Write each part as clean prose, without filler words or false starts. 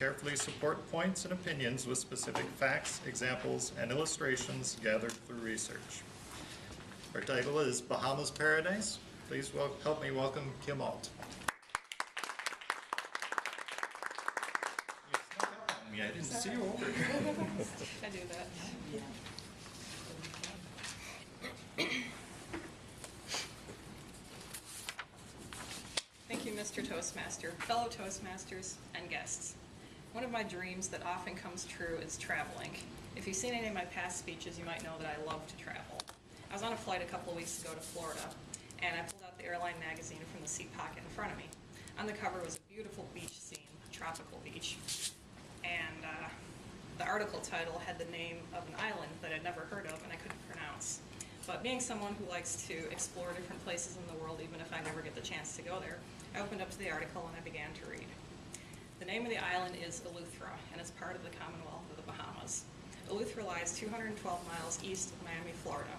carefully support points and opinions with specific facts, examples, and illustrations gathered through research. Our title is Bahama's Paradise. Please help me welcome Kim Ault. You snuck up on me. I didn't see you over here. I do that. Thank you, Mr. Toastmaster, fellow Toastmasters, and guests. One of my dreams that often comes true is traveling. If you've seen any of my past speeches, you might know that I love to travel. I was on a flight a couple of weeks ago to Florida, and I pulled out the airline magazine from the seat pocket in front of me. On the cover was a beautiful beach scene, a tropical beach, and the article title had the name of an island that I'd never heard of and I couldn't pronounce. But being someone who likes to explore different places in the world, even if I never get the chance to go there, I opened up to the article and I began to read. The name of the island is Eleuthera, and it's part of the Commonwealth of the Bahamas. Eleuthera lies 212 miles east of Miami, Florida.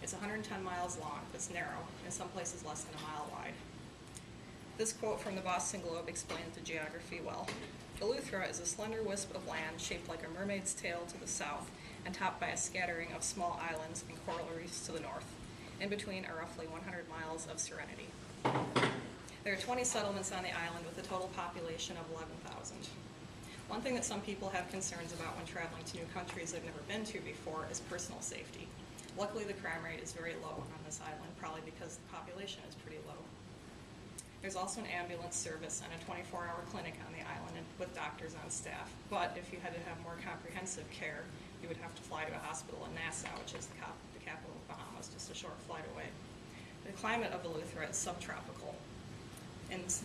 It's 110 miles long, it's narrow, and in some places less than a mile wide. This quote from the Boston Globe explains the geography well. Eleuthera is a slender wisp of land shaped like a mermaid's tail to the south and topped by a scattering of small islands and coral reefs to the north. In between are roughly 100 miles of serenity. There are 20 settlements on the island with a total population of 11,000. One thing that some people have concerns about when traveling to new countries they've never been to before is personal safety. Luckily, the crime rate is very low on this island, probably because the population is pretty low. There's also an ambulance service and a 24-hour clinic on the island with doctors on staff. But if you had to have more comprehensive care, you would have to fly to a hospital in Nassau, which is the capital of the Bahamas, just a short flight away. The climate of Eleuthera is subtropical.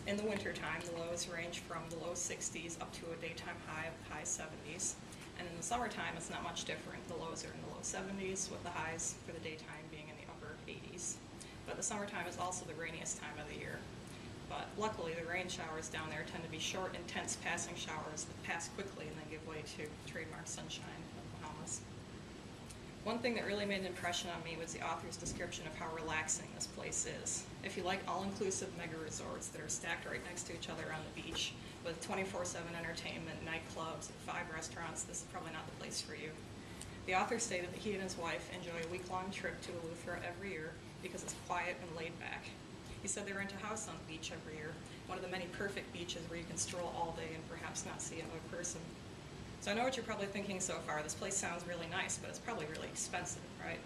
In the wintertime, the lows range from the low 60s up to a daytime high of the high 70s. And in the summertime, it's not much different. The lows are in the low 70s, with the highs for the daytime being in the upper 80s. But the summertime is also the rainiest time of the year. But luckily, the rain showers down there tend to be short, intense passing showers that pass quickly and then give way to trademark sunshine of the Bahamas. One thing that really made an impression on me was the author's description of how relaxing this place is. If you like all-inclusive mega resorts that are stacked right next to each other on the beach with 24/7 entertainment, nightclubs, and 5 restaurants, this is probably not the place for you. The author stated that he and his wife enjoy a week-long trip to Eleuthera every year because it's quiet and laid back. He said they rent a house on the beach every year, one of the many perfect beaches where you can stroll all day and perhaps not see another person. So I know what you're probably thinking so far. This place sounds really nice, but it's probably really expensive, right?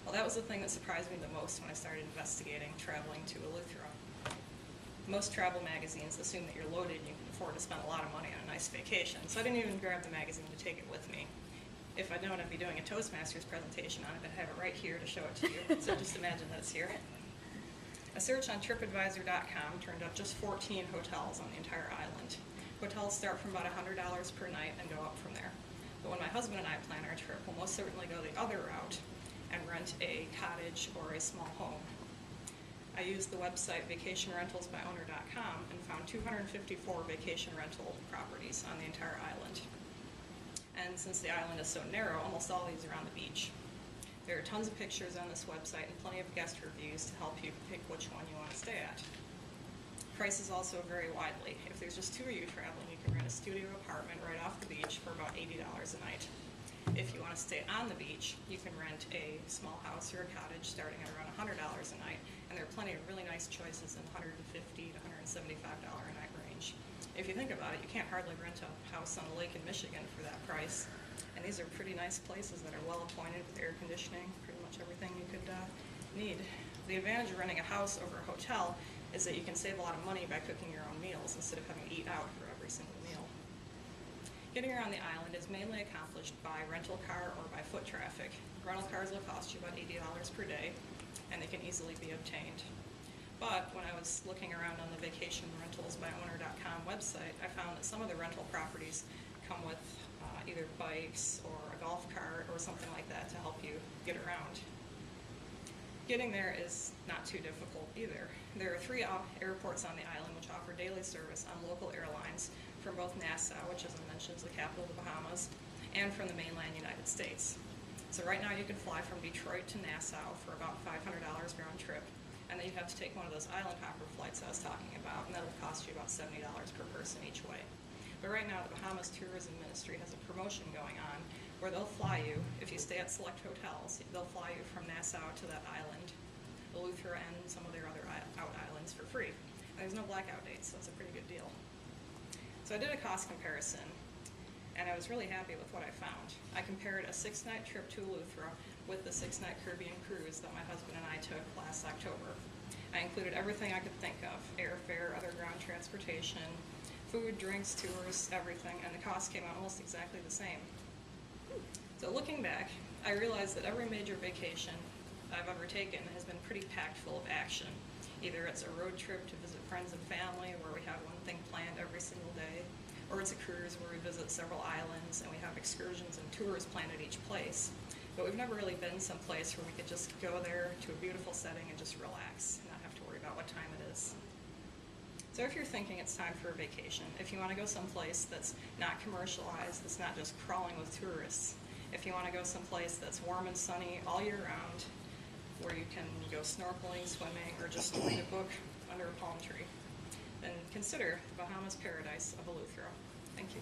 Well, that was the thing that surprised me the most when I started investigating traveling to Eleuthera. Most travel magazines assume that you're loaded and you can afford to spend a lot of money on a nice vacation, so I didn't even grab the magazine to take it with me. If I'd known I'd be doing a Toastmasters presentation on it, I'd have it right here to show it to you, so just imagine that it's here. A search on TripAdvisor.com turned up just 14 hotels on the entire island. Hotels start from about $100 per night and go up from there. But when my husband and I plan our trip, we'll most certainly go the other route and rent a cottage or a small home. I used the website vacationrentalsbyowner.com and found 254 vacation rental properties on the entire island. And since the island is so narrow, almost all these are on the beach. There are tons of pictures on this website and plenty of guest reviews to help you pick which one you want to stay at. Prices also vary widely. If there's just 2 of you traveling, you can rent a studio apartment right off the beach for about $80 a night. If you want to stay on the beach, you can rent a small house or a cottage starting at around $100 a night, and there are plenty of really nice choices in the $150 to $175 a night range. If you think about it, you can't hardly rent a house on a lake in Michigan for that price. And these are pretty nice places that are well appointed with air conditioning, pretty much everything you could need. The advantage of renting a house over a hotel is that you can save a lot of money by cooking your own meals instead of having to eat out for every single meal. Getting around the island is mainly accomplished by rental car or by foot traffic. Rental cars will cost you about $80 per day, and they can easily be obtained. But when I was looking around on the vacationrentalsbyowner.com website, I found that some of the rental properties come with either bikes or a golf cart or something like that to help you get around. Getting there is not too difficult either. There are 3 airports on the island which offer daily service on local airlines from both Nassau, which as I mentioned is the capital of the Bahamas, and from the mainland United States. So right now you can fly from Detroit to Nassau for about $500 round trip, and then you have to take one of those island hopper flights I was talking about, and that'll cost you about $70 per person each way. But right now, the Bahamas Tourism Ministry has a promotion going on where they'll fly you, if you stay at select hotels, they'll fly you from Nassau to that island, Eleuthera, and some of their other out islands for free. And there's no blackout dates, so it's a pretty good deal. So I did a cost comparison, and I was really happy with what I found. I compared a 6-night trip to Eleuthera with the 6-night Caribbean cruise that my husband and I took last October. I included everything I could think of: airfare, other ground transportation, food, drinks, tours, everything, and the cost came out almost exactly the same. So looking back, I realized that every major vacation I've ever taken has been pretty packed full of action. Either it's a road trip to visit friends and family where we have one thing planned every single day, or it's a cruise where we visit several islands and we have excursions and tours planned at each place. But we've never really been someplace where we could just go there to a beautiful setting and just relax and not have to worry about what time it is. So if you're thinking it's time for a vacation, if you want to go someplace that's not commercialized, that's not just crawling with tourists, if you want to go someplace that's warm and sunny all year round, where you can go snorkeling, swimming, or just read a book under a palm tree, then consider the Bahamas Paradise of Eleuthera. Thank you.